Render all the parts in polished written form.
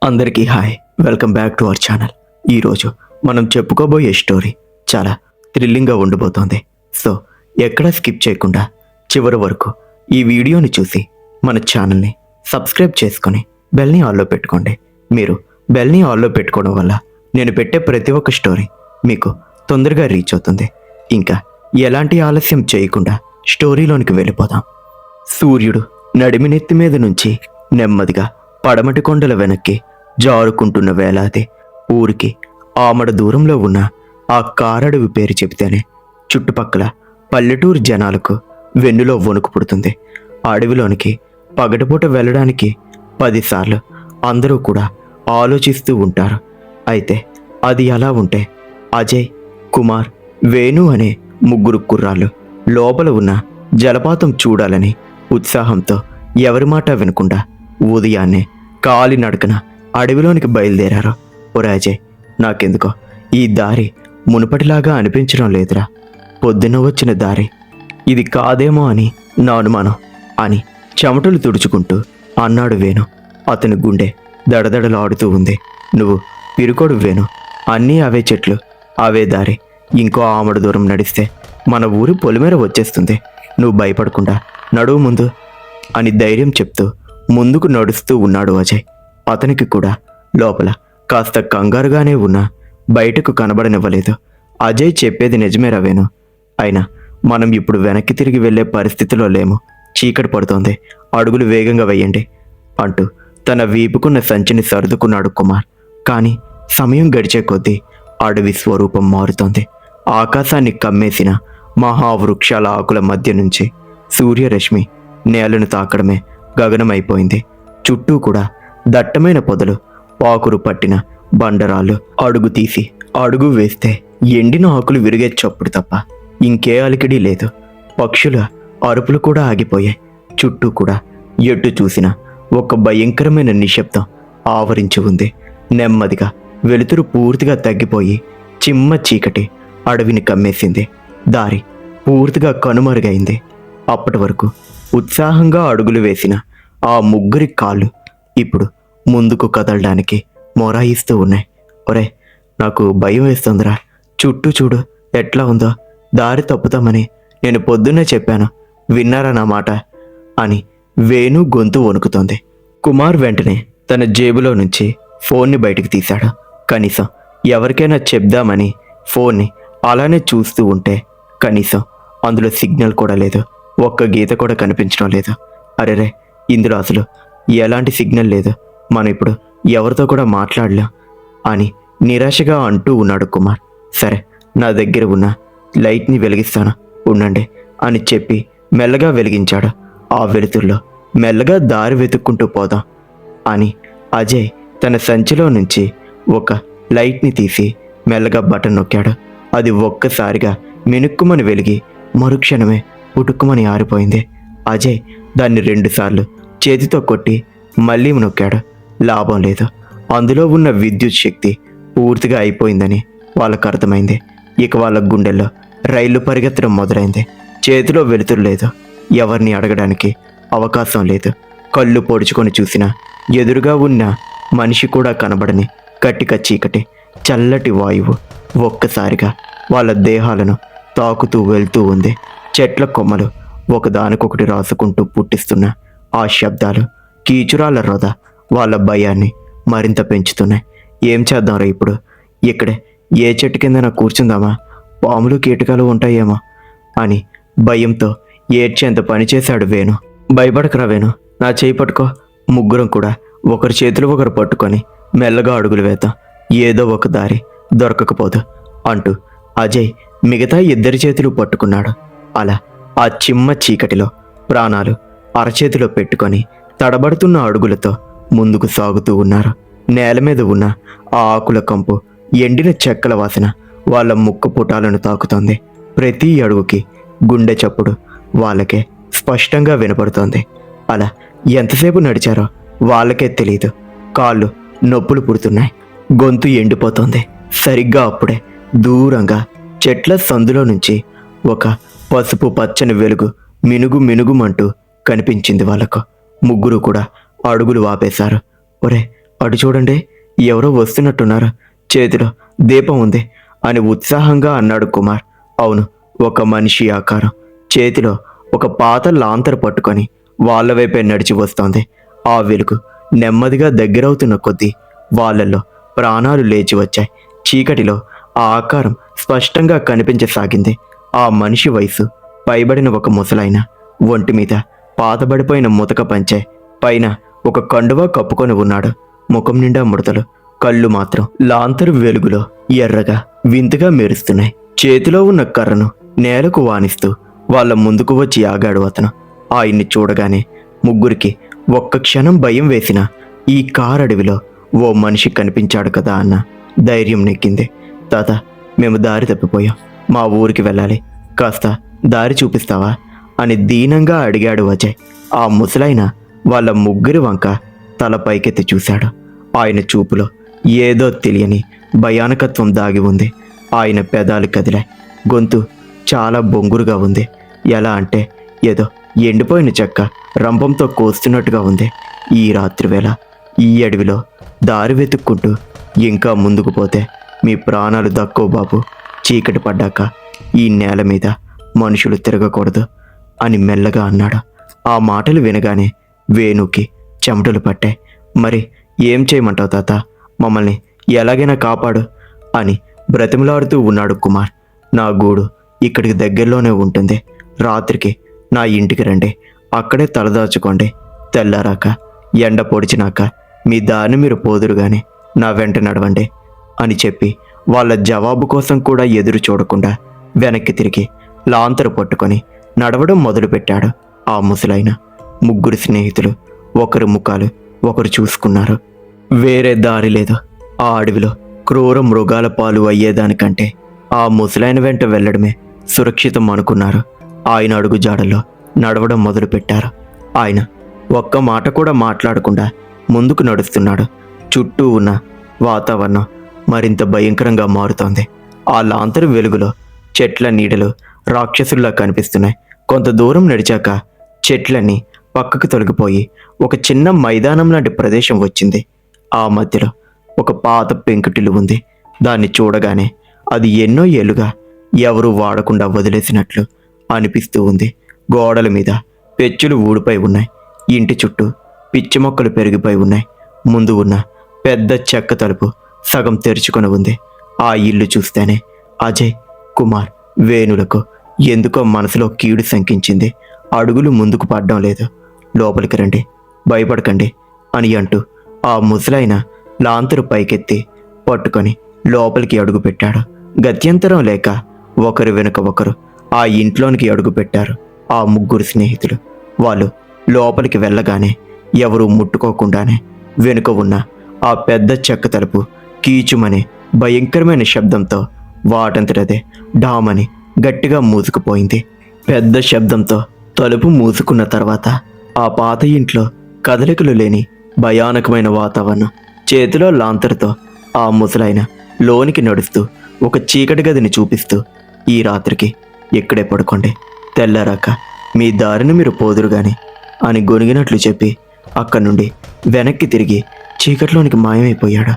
అందరికీ hi, welcome back to our channel. ఈరోజు మనం చెప్పుకోబోయే స్టోరీ చాలా థ్రిల్లింగ్గా ఉండబోతోంది. సో ఎక్కడా స్కిప్ చేయకుండా చివరి వరకు ఈ వీడియోని చూసి మన ఛానల్ని సబ్స్క్రైబ్ చేసుకొని బెల్ని ఆల్లో పెట్టుకోండి. మీరు బెల్ని ఆల్లో పెట్టుకోవడం వల్ల నేను పెట్టే ప్రతి ఒక్క స్టోరీ మీకు తొందరగా రీచ్ అవుతుంది. ఇంకా ఎలాంటి ఆలస్యం చేయకుండా స్టోరీలోనికి వెళ్ళిపోదాం. సూర్యుడు నడిమినెత్తి మీద నుంచి నెమ్మదిగా పడమటి కొండల వెనక్కి జారుకుంటున్న వేళాది ఊరికి ఆమడ దూరంలో ఉన్న ఆ కారడవి పేరు చెబితేనే చుట్టుపక్కల పల్లెటూరు జనాలకు వెన్నులో వణుకు పుడుతుంది. అడవిలోనికి పగటిపూట వెళ్ళడానికి 10 సార్లు అందరూ కూడా ఆలోచిస్తూ ఉంటారు. అయితే అది అలా ఉంటే అజయ్, కుమార్, వేణు అనే ముగ్గురు కుర్రాళ్ళు లోపల ఉన్న జలపాతం చూడాలని ఉత్సాహంతో ఎవరి మాట వినకుండా ఉదయాన్నే కాలినడకన అడవిలోనికి బయలుదేరారు. ఒరే అజయ్, నాకెందుకో ఈ దారి మునుపటిలాగా అనిపించడం లేదురా. పొద్దున వచ్చిన దారి ఇది కాదేమో అని నా అనుమానం అని చెమటలు తుడుచుకుంటూ అన్నాడు వేణు. అతని గుండె దడదడలాడుతూ ఉంది. నువ్వు పిరుకోడు వేణు, అన్నీ అవే చెట్లు, అవే దారి. ఇంకో ఆమడ దూరం నడిస్తే మన ఊరి పొలిమేర వచ్చేస్తుంది. నువ్వు భయపడకుండా నడువు ముందు అని ధైర్యం చెప్తూ ముందుకు నడుస్తూ ఉన్నాడు అజయ్. అతనికి కూడా లోపల కాస్త కంగారుగానే ఉన్నా బయటకు కనబడనివ్వలేదు. అజయ్ చెప్పేది నిజమే రవేను, అయినా మనం ఇప్పుడు వెనక్కి తిరిగి వెళ్ళే పరిస్థితిలో లేము. చీకటి పడుతోంది, అడుగులు వేగంగా వేయండి అంటూ తన వీపుకున్న సంచిని సర్దుకున్నాడు కుమార్. కానీ సమయం గడిచే కొద్దీ అడవి స్వరూపం మారుతోంది. ఆకాశాన్ని కమ్మేసిన మహావృక్షాల ఆకుల మధ్య నుంచి సూర్యరశ్మి నేలను తాకడమే గగనమైపోయింది. చుట్టూ కూడా దట్టమైన పొదలు, పాకురు పట్టిన బండరాళ్ళు. అడుగు తీసి అడుగు వేస్తే ఎండిన ఆకులు విరిగే చప్పుడు తప్ప ఇంకే అలికిడి లేదు. పక్షుల అరుపులు కూడా ఆగిపోయాయి. చుట్టూ కూడా ఎటు చూసినా ఒక భయంకరమైన నిశ్శబ్దం ఆవరించి ఉంది. నెమ్మదిగా వెలుతురు పూర్తిగా తగ్గిపోయి చిమ్మ చీకటి అడవిని కమ్మేసింది. దారి పూర్తిగా కనుమరుగైంది. అప్పటి వరకు ఉత్సాహంగా అడుగులు వేసిన ఆ ముగ్గురి కాళ్ళు ఇప్పుడు ముందుకు కదలడానికి మొరాయిస్తూ ఉన్నాయి. ఒరే, నాకు భయం వేస్తుందిరా. చుట్టూ చూడు ఎట్లా ఉందో. దారి తప్పుతామని నేను పొద్దున్నే చెప్పాను, విన్నారా నా మాట అని వేణు గొంతు వణుకుతోంది. కుమార్ వెంటనే తన జేబులో నుంచి ఫోన్ని బయటికి తీశాడు. కనీసం ఎవరికైనా చెప్దామని ఫోన్ని అలానే చూస్తూ ఉంటే కనీసం అందులో సిగ్నల్ కూడా లేదు. ఒక్క గీత కూడా కనిపించడం లేదు. అరెరే, ఇందులో అసలు ఎలాంటి సిగ్నల్ లేదు. మనం ఇప్పుడు ఎవరితో కూడా మాట్లాడలేం అని నిరాశగా అంటూ ఉన్నాడు కుమార్. సరే, నా దగ్గర ఉన్న లైట్ని వెలిగిస్తాను, ఉండండి అని చెప్పి మెల్లగా వెలిగించాడు. ఆ వెలుతుల్లో మెల్లగా దారి వెతుక్కుంటూ పోదాం అని అజయ్ తన సంచిలో నుంచి ఒక లైట్ని తీసి మెల్లగా బటన్ నొక్కాడు. అది ఒక్కసారిగా మినుక్కుమని వెలిగి మరుక్షణమే పుటుక్కుమని ఆరిపోయింది. అజయ్ దాన్ని 2 సార్లు చేతితో కొట్టి మళ్ళీ నొక్కాడు. లాభం లేదు. అందులో ఉన్న విద్యుత్ శక్తి పూర్తిగా అయిపోయిందని వాళ్ళకు అర్థమైంది. ఇక వాళ్ళ గుండెల్లో రైళ్లు పరిగెత్తడం మొదలైంది. చేతిలో వెలుతురు లేదు. ఎవరిని అడగడానికి అవకాశం లేదు. కళ్ళు పొడుచుకొని చూసినా ఎదురుగా ఉన్న మనిషి కూడా కనబడని కట్టిక చీకటి. చల్లటి వాయువు ఒక్కసారిగా వాళ్ళ దేహాలను తాకుతూ వెళ్తూ ఉంది. చెట్ల కొమ్మలు ఒకదానికొకటి రాసుకుంటూ పుట్టిస్తున్న ఆ శబ్దాలు, కీచురాల రొద వాళ్ళ భయాన్ని మరింత పెంచుతున్నాయి. ఏం చేద్దాంరా ఇప్పుడు? ఇక్కడే ఏ చెట్టు కిందన కూర్చుందామా? పాములు కీటకాలు ఉంటాయేమో అని భయంతో ఏడ్చేంత పనిచేశాడు వేణు. భయపడకరా వేణు, నా చేయి పట్టుకో. ముగ్గురం కూడా ఒకరి చేతులు ఒకరు పట్టుకొని మెల్లగా అడుగులు వేద్దాం. ఏదో ఒక దారి దొరకకపోదు అంటూ అజయ్ మిగతా 2 చేతులు పట్టుకున్నాడు. అలా ఆ చిమ్మ చీకటిలో ప్రాణాలు అరచేతిలో పెట్టుకొని తడబడుతున్న అడుగులతో ముందుకు సాగుతూ ఉన్నారు. నేల మీద ఉన్న ఆ ఆకుల కంపు, ఎండిన చెక్కల వాసన వాళ్ళ ముక్కు పుటాలను తాకుతోంది. ప్రతి అడుగుకి గుండె చప్పుడు వాళ్ళకే స్పష్టంగా వినపడుతోంది. అలా ఎంతసేపు నడిచారో వాళ్ళకే తెలియదు. కాళ్ళు నొప్పులు పుడుతున్నాయి. గొంతు ఎండిపోతోంది. సరిగ్గా అప్పుడే దూరంగా చెట్ల సందులో నుంచి ఒక పసుపు పచ్చని వెలుగు మినుగు మినుగుమంటూ కనిపించింది వాళ్ళకు. ముగ్గురు కూడా అడుగులు వాపేశారు. ఒరే, అటు చూడండి, ఎవరో వస్తున్నట్టున్నారు, చేతిలో దీపం ఉంది అని ఉత్సాహంగా అన్నాడు కుమార్. అవును, ఒక మనిషి ఆకారం, చేతిలో ఒక పాత లాంతరు పట్టుకొని వాళ్ళ వైపే నడిచి వస్తోంది. ఆ వెలుగు నెమ్మదిగా దగ్గరవుతున్న కొద్దీ వాళ్ళల్లో ప్రాణాలు లేచి వచ్చాయి. చీకటిలో ఆ ఆకారం స్పష్టంగా కనిపించసాగింది. ఆ మనిషి వయసు పైబడిన ఒక ముసలాయన, ఒంటి మీద పాతబడిపోయిన ముతక పంచె, పైన ఒక కండువా కప్పుకొని ఉన్నాడు. ముఖం నిండా ముడతలు, కళ్ళు మాత్రం లాంతరు వెలుగులో ఎర్రగా వింతగా మెరుస్తున్నాయి. చేతిలో ఉన్న కర్రను నేలకు వానిస్తూ వాళ్ళ ముందుకు వచ్చి ఆగాడు అతను. ఆయన్ని చూడగానే ముగ్గురికి ఒక్క క్షణం భయం వేసిన ఈ కారడవిలో ఓ మనిషి కనిపించాడు కదా అన్న ధైర్యం నెక్కింది. తాత, మేము దారి తప్పిపోయాం, మా ఊరికి వెళ్ళాలి, కాస్త దారి చూపిస్తావా అని దీనంగా అడిగాడు అజయ్. ఆ ముసలాయన వాళ్ళ ముగ్గురి వంక తల పైకెత్తి చూశాడు. ఆయన చూపులో ఏదో తెలియని భయానకత్వం దాగి ఉంది. ఆయన పెదాలు కదిలాయి, గొంతు చాలా బొంగురుగా ఉంది. ఎలా అంటే ఏదో ఎండిపోయిన చెక్క రంపంతో కోస్తున్నట్టుగా ఉంది. ఈ రాత్రివేళ ఈ అడవిలో దారి వెతుక్కుంటూ ఇంకా ముందుకు పోతే మీ ప్రాణాలు దక్కవు బాబు. చీకటి పడ్డాక ఈ నేల మీద మనుషులు తిరగకూడదు అని మెల్లగా అన్నాడు. ఆ మాటలు వినగానే వేణుకి చెమటలు పట్టాయి. మరి ఏం చేయమంటావు తాత, మమ్మల్ని ఎలాగైనా కాపాడు అని బ్రతిమలాడుతూ ఉన్నాడు కుమార్. నా గూడు ఇక్కడికి దగ్గరలోనే ఉంటుంది, రాత్రికి నా ఇంటికి రండి, అక్కడే తలదాచుకోండి, తెల్లారాక ఎండ పొడిచినాక మీ దారిని మీరు పోదురుగానే నా వెంట నడవండి అని చెప్పి వాళ్ళ జవాబు కోసం కూడా ఎదురు చూడకుండా వెనక్కి తిరిగి లాంతరు పట్టుకొని నడవడం మొదలుపెట్టాడు ఆ ముసలాయన. ముగ్గురు స్నేహితులు ఒకరి ముఖాలు ఒకరు చూసుకున్నారు. వేరే దారి లేదు. ఆ అడవిలో క్రూర మృగాల పాలు అయ్యేదానికంటే ఆ ముసలాయన వెంట వెళ్ళడమే సురక్షితం అనుకున్నారు. ఆయన అడుగు జాడల్లో నడవడం మొదలుపెట్టారు. ఆయన ఒక్క మాట కూడా మాట్లాడకుండా ముందుకు నడుస్తున్నాడు. చుట్టూ ఉన్న వాతావరణం మరింత భయంకరంగా మారుతోంది. ఆ లాంతరు వెలుగులో చెట్ల నీడలు రాక్షసుల్లా కనిపిస్తున్నాయి. కొంత దూరం నడిచాక చెట్లన్నీ పక్కకు తొలగిపోయి ఒక చిన్న మైదానం లాంటి ప్రదేశం వచ్చింది. ఆ మధ్యలో ఒక పాత పెంకుటిల్లు ఉంది. దాన్ని చూడగానే అది ఎన్నో ఏళ్లుగా ఎవరూ వాడకుండా వదిలేసినట్లు అనిపిస్తూ ఉంది. గోడల మీద పెచ్చులు ఊడిపోయి ఉన్నాయి. ఇంటి చుట్టూ పిచ్చి మొక్కలు పెరిగిపోయి ఉన్నాయి. ముందు ఉన్న పెద్ద చెక్క తలుపు సగం తెరుచుకొని ఉంది. ఆ ఇల్లు చూస్తేనే అజయ్, కుమార్, వేణులకు ఎందుకో మనసులో కీడు శంకించింది. అడుగులు ముందుకు పడడం లేదు. లోపలికి రండి, భయపడకండి అని అంటూ ఆ ముసలాయన లాంతరు పైకెత్తి పట్టుకొని లోపలికి అడుగుపెట్టాడు. గత్యంతరం లేక ఒకరు వెనుక ఒకరు ఆ ఇంట్లోనికి అడుగుపెట్టారు ఆ ముగ్గురు స్నేహితులు. వాళ్ళు లోపలికి వెళ్ళగానే ఎవరూ ముట్టుకోకుండానే వెనుక ఉన్న ఆ పెద్ద చెక్క తలుపు కీచుమనే భయంకరమైన శబ్దంతో వాటంతటదే డామని గట్టిగా మూసుకుపోయింది. పెద్ద శబ్దంతో తలుపు మూసుకున్న తర్వాత ఆ పాత ఇంట్లో కదలికలు లేని భయానకమైన వాతావరణం. చేతిలో లాంతరుతో ఆ ముసలాయన లోనికి నడుస్తూ ఒక చీకటి గదిని చూపిస్తూ, ఈ రాత్రికి ఇక్కడే పడుకోండి, తెల్లారాక మీ దారిని మీరు పోదురుగాని అని గొనిగినట్లు చెప్పి అక్కడి నుండి వెనక్కి తిరిగి చీకట్లోనికి మాయమైపోయాడు.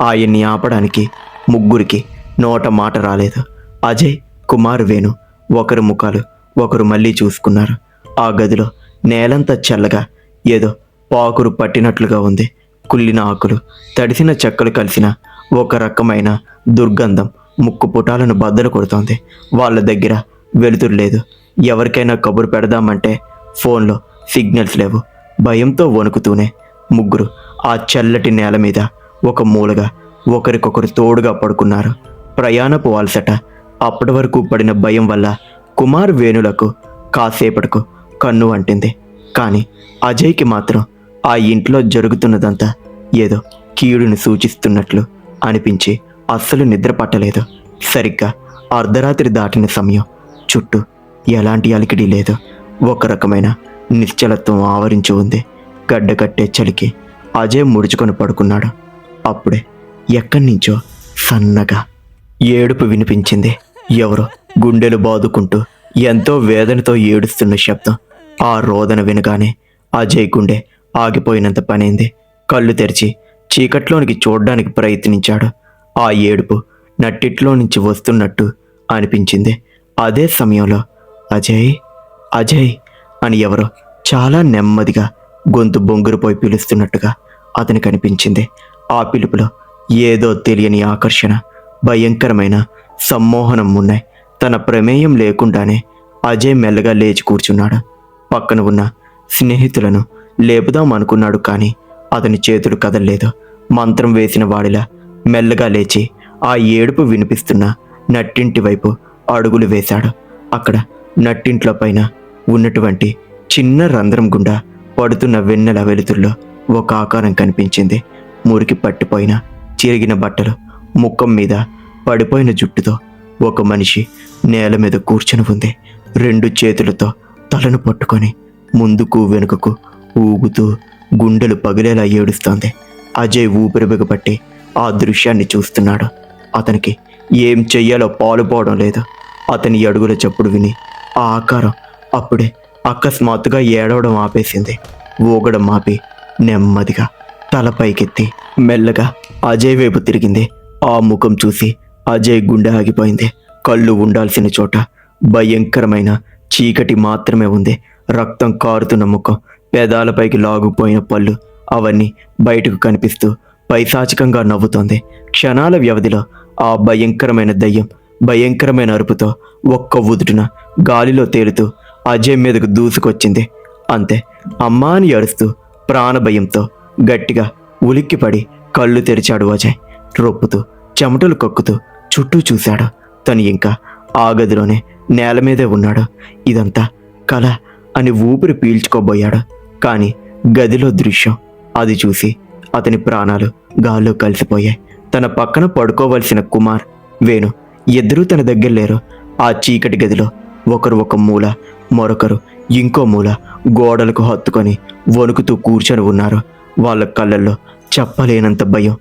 ఆయన్ని ఆపడానికి ముగ్గురికి నోట మాట రాలేదు. అజయ్, కుమార్, వేణు ఒకరి ముఖాలు ఒకరు మళ్ళీ చూసుకున్నారు. ఆ గదిలో నేలంతా చల్లగా ఏదో పాకురు పట్టినట్లుగా ఉంది. కుళ్ళిన ఆకులు, తడిసిన చెక్కలు కలిసిన ఒక రకమైన దుర్గంధం ముక్కు పుటాలను బద్దలు కొడుతోంది. వాళ్ళ దగ్గర వెలుతురు లేదు. ఎవరికైనా కబురు పెడదామంటే ఫోన్లో సిగ్నల్స్ లేవు. భయంతో వణుకుతూనే ముగ్గురు ఆ చల్లటి నేల మీద ఒక మూలగా ఒకరికొకరు తోడుగా పడుకున్నారు. ప్రయాణపు అలసట, అప్పటి వరకు పడిన భయం వల్ల కుమార్, వేణులకు కాసేపటికు కన్ను అంటింది. కానీ అజయ్కి మాత్రం ఆ ఇంట్లో జరుగుతున్నదంతా ఏదో కీడుని సూచిస్తున్నట్లు అనిపించి అస్సలు నిద్ర పట్టలేదు. సరిగ్గా అర్ధరాత్రి దాటిన సమయం. చుట్టూ ఎలాంటి అలికిడి లేదు. ఒక రకమైన నిశ్చలత్వం ఆవరించి ఉంది. గడ్డకట్టే చలికి అజయ్ ముడుచుకొని పడుకున్నాడు. అప్పుడే ఎక్కడి నుంచో సన్నగా ఏడుపు వినిపించింది. ఎవరో గుండెలు బాదుకుంటూ ఎంతో వేదనతో ఏడుస్తున్న శబ్దం. ఆ రోదన వినగానే అజయ్ గుండె ఆగిపోయినంత పనైంది. కళ్ళు తెరిచి చీకట్లోనికి చూడ్డానికి ప్రయత్నించాడు. ఆ ఏడుపు నట్టిట్లో నుంచి వస్తున్నట్టు అనిపించింది. అదే సమయంలో అజయ్, అజయ్ అని ఎవరో చాలా నెమ్మదిగా గొంతు బొంగురుపోయి పిలుస్తున్నట్టుగా అతనికి అనిపించింది. ఆ పిలుపులో ఏదో తెలియని ఆకర్షణ, భయంకరమైన సమ్మోహనం ఉన్నాయి. తన ప్రమేయం లేకుండానే అజయ్ మెల్లగా లేచి కూర్చున్నాడు. పక్కన ఉన్న స్నేహితులను లేపుదాం అనుకున్నాడు, కానీ అతని చేతులు కదల్లేదు. మంత్రం వేసిన వాడిలా మెల్లగా లేచి ఆ ఏడుపు వినిపిస్తున్న నట్టింటి వైపు అడుగులు వేశాడు. అక్కడ నట్టింట్లో పైన ఉన్నటువంటి చిన్న రంధ్రం గుండా పడుతున్న వెన్నెల వెలుతుల్లో ఒక ఆకారం కనిపించింది. మురికి పట్టిపోయిన చిరిగిన బట్టలు, ముఖం మీద పడిపోయిన జుట్టుతో ఒక మనిషి నేల మీద కూర్చొని ఉంది. 2 చేతులతో తలను పట్టుకొని ముందుకు వెనుకకు ఊగుతూ గుండెలు పగిలేలా ఏడుస్తోంది. అజయ్ ఊపిరి బిగపట్టి ఆ దృశ్యాన్ని చూస్తున్నాడు. అతనికి ఏం చెయ్యాలో పాలుపోవడం లేదు. అతని అడుగుల చప్పుడు విని ఆ ఆకారం అప్పుడే అకస్మాత్తుగా ఏడవడం ఆపేసింది. ఊగడం ఆపి నెమ్మదిగా తల పైకెత్తి మెల్లగా అజయ్ వైపు తిరిగింది. ఆ ముఖం చూసి అజయ్ గుండె ఆగిపోయింది. కళ్ళు ఉండాల్సిన చోట భయంకరమైన చీకటి మాత్రమే ఉంది. రక్తం కారుతున్న ముఖం, పెదాలపైకి లాగుపోయిన పళ్ళు, అవన్నీ బయటకు కనిపిస్తూ పైశాచికంగా నవ్వుతోంది. క్షణాల వ్యవధిలో ఆ భయంకరమైన దయ్యం భయంకరమైన అరుపుతో ఒక్క ఉదుటున గాలిలో తేలుతూ అజయ్ మీదకు దూసుకొచ్చింది. అంతే, అమ్మా అని అరుస్తూ ప్రాణభయంతో గట్టిగా ఉలిక్కిపడి కళ్ళు తెరిచాడు అజయ్. రొప్పుతూ చెమటలు కక్కుతూ చుట్టూ చూశాడు. తను ఇంకా ఆ గదిలోనే నేల మీదే ఉన్నాడు. ఇదంతా కల అని ఊపిరి పీల్చుకోబోయాడు. కానీ గదిలో దృశ్యం అది చూసి అతని ప్రాణాలు గాల్లో కలిసిపోయాయి. తన పక్కన పడుకోవలసిన కుమార్, వేణు ఇద్దరూ తన దగ్గర లేరు. ఆ చీకటి గదిలో ఒకరు ఒక మూల, మరొకరు ఇంకో మూల గోడలకు హత్తుకొని వణుకుతూ కూర్చొని ఉన్నారు. వాళ్ళ కళ్ళల్లో చెప్పలేనంత భయం.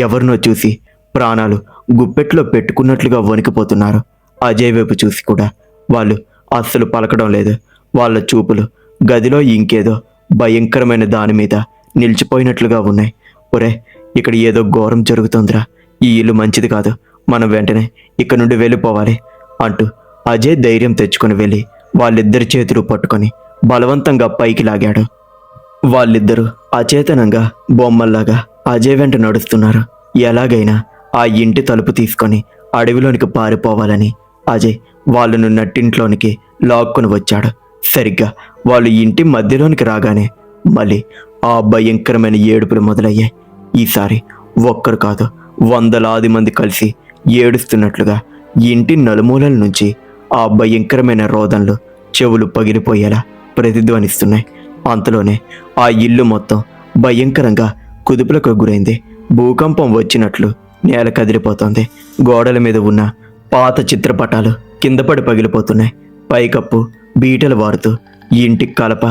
ఎవరినో చూసి ప్రాణాలు గుప్పెట్లో పెట్టుకున్నట్లుగా వణికిపోతున్నారు. అజయ్ వైపు చూసి కూడా వాళ్ళు అస్సలు పలకడం లేదు. వాళ్ళ చూపులు గదిలో ఇంకేదో భయంకరమైన దాని మీద నిలిచిపోయినట్లుగా ఉన్నాయి. ఒరే, ఇక్కడ ఏదో ఘోరం జరుగుతోందిరా, ఈ ఇల్లు మంచిది కాదు, మనం వెంటనే ఇక్కడ నుండి వెళ్ళిపోవాలి అంటూ అజయ్ ధైర్యం తెచ్చుకొని వెళ్ళి వాళ్ళిద్దరి చేతులు పట్టుకొని బలవంతంగా పైకి లాగాడు. వాళ్ళిద్దరూ అచేతనంగా బొమ్మల్లాగా అజయ్ వెంట నడుస్తున్నారు. ఎలాగైనా ఆ ఇంటి తలుపు తీసుకొని అడవిలోనికి పారిపోవాలని అజయ్ వాళ్ళను నట్టింట్లోనికి లాక్కొని వచ్చాడు. సరిగ్గా వాళ్ళు ఇంటి మధ్యలోనికి రాగానే మళ్ళీ ఆ భయంకరమైన ఏడుపులు మొదలయ్యాయి. ఈసారి ఒక్కరు కాదు, వందలాది మంది కలిసి ఏడుస్తున్నట్లుగా ఇంటి నలుమూలల నుంచి ఆ భయంకరమైన రోదనలు చెవులు పగిలిపోయేలా ప్రతిధ్వనిస్తున్నాయి. అంతలోనే ఆ ఇల్లు మొత్తం భయంకరంగా కుదుపులకు గురైంది. భూకంపం వచ్చినట్లు నేల కదిలిపోతోంది. గోడల మీద ఉన్న పాత చిత్రపటాలు కిందపడి పగిలిపోతున్నాయి. పైకప్పు బీటలు వారుతూ ఇంటి కలప,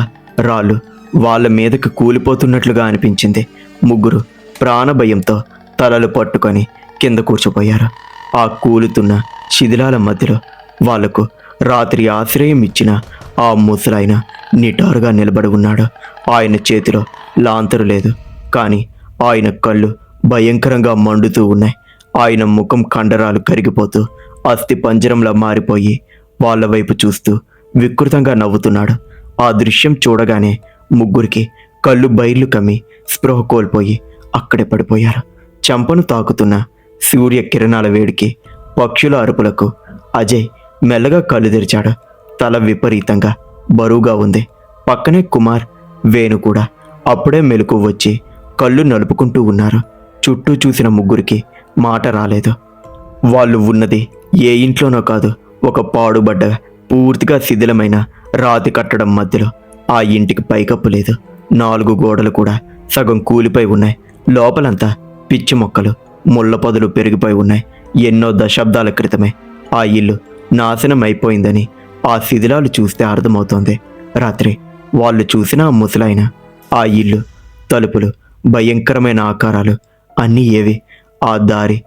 రాళ్ళు వాళ్ళ మీదకు కూలిపోతున్నట్లుగా అనిపించింది. ముగ్గురు ప్రాణభయంతో తలలు పట్టుకొని కింద కూర్చోపోయారు. ఆ కూలుతున్న శిథిలాల మధ్యలో వాళ్లకు రాత్రి ఆశ్రయం ఇచ్చిన ఆ ముసలాయన నిటారుగా నిలబడి ఉన్నాడు. ఆయన చేతిలో లాంతరు లేదు, కానీ ఆయన కళ్ళు భయంకరంగా మండుతూ ఉన్నాయి. ఆయన ముఖం కండరాలు కరిగిపోతూ అస్థి పంజరంలా మారిపోయి వాళ్ళ వైపు చూస్తూ వికృతంగా నవ్వుతున్నాడు. ఆ దృశ్యం చూడగానే ముగ్గురికి కళ్ళు బైర్లు కమ్మి స్పృహ కోల్పోయి అక్కడే పడిపోయారు. చంపను తాకుతున్న సూర్య కిరణాల వేడికి, పక్షుల అరుపులకు అజయ్ మెల్లగా కళ్ళు తెరిచాడు. తల విపరీతంగా బరువుగా ఉంది. పక్కనే కుమార్, వేణు కూడా అప్పుడే మెలకు వచ్చి కళ్ళు నలుపుకుంటూ ఉన్నారు. చుట్టూ చూసిన ముగ్గురికి మాట రాలేదు. వాళ్ళు ఉన్నది ఏ ఇంట్లోనో కాదు, ఒక పాడుబడ్డ పూర్తిగా శిథిలమైన రాతి కట్టడం మధ్యలో. ఆ ఇంటికి పైకప్పు లేదు. 4 గోడలు కూడా సగం కూలిపోయి ఉన్నాయి. లోపలంతా పిచ్చి మొక్కలు, ముళ్ళ పొదలు పెరిగిపోయి ఉన్నాయి. ఎన్నో దశాబ్దాల క్రితమే ఆ ఇల్లు నాశనం అయిపోయిందని ఆ శిథిలాలు చూస్తే అర్థమవుతోంది. రాత్రి వాళ్ళు చూసిన ఆ ముసలాయన, ఆ ఇల్లు తలుపులు, భయంకరమైన ఆకారాలు అన్నీ ఏవి? ఆ దారి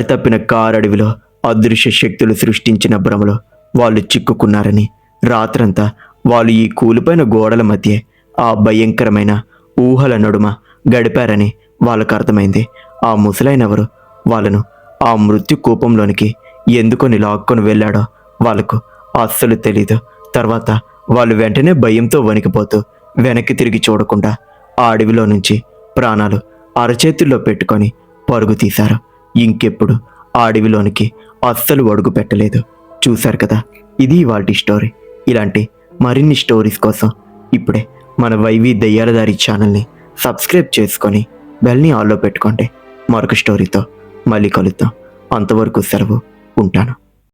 తప్పిన కారడవిలో అదృశ్య శక్తులు సృష్టించిన భ్రమలో వాళ్ళు చిక్కుకున్నారని, రాత్రంతా వాళ్ళు ఈ కూలిపోయిన గోడల మధ్య ఆ భయంకరమైన ఊహల నడుమ గడిపారని వాళ్ళకు అర్థమైంది. ఆ ముసలైనెవరు వాళ్ళను ఆ మృత్యు కూపంలోనికి ఎందుకొని లాక్కొని వెళ్ళాడో వాళ్ళకు అస్సలు తెలీదు. తర్వాత వాళ్ళు వెంటనే భయంతో వణికిపోతూ వెనక్కి తిరిగి చూడకుండా ఆ అడవిలో నుంచి ప్రాణాలు అరచేతుల్లో పెట్టుకొని పరుగు తీశారు. ఇంకెప్పుడు ఆ అడవిలోనికి అస్సలు అడుగు పెట్టలేదు. చూశారు కదా, ఇది ఇవాల్టి స్టోరీ. ఇలాంటి మరిన్ని స్టోరీస్ కోసం ఇప్పుడే మన వైవి దయ్యాలదారి ఛానల్ని సబ్స్క్రైబ్ చేసుకొని బెల్ని ఆన్లో పెట్టుకోండి. మరొక స్టోరీతో మళ్ళీ కలుద్దాం. అంతవరకు సెలవు. ఉంటాను.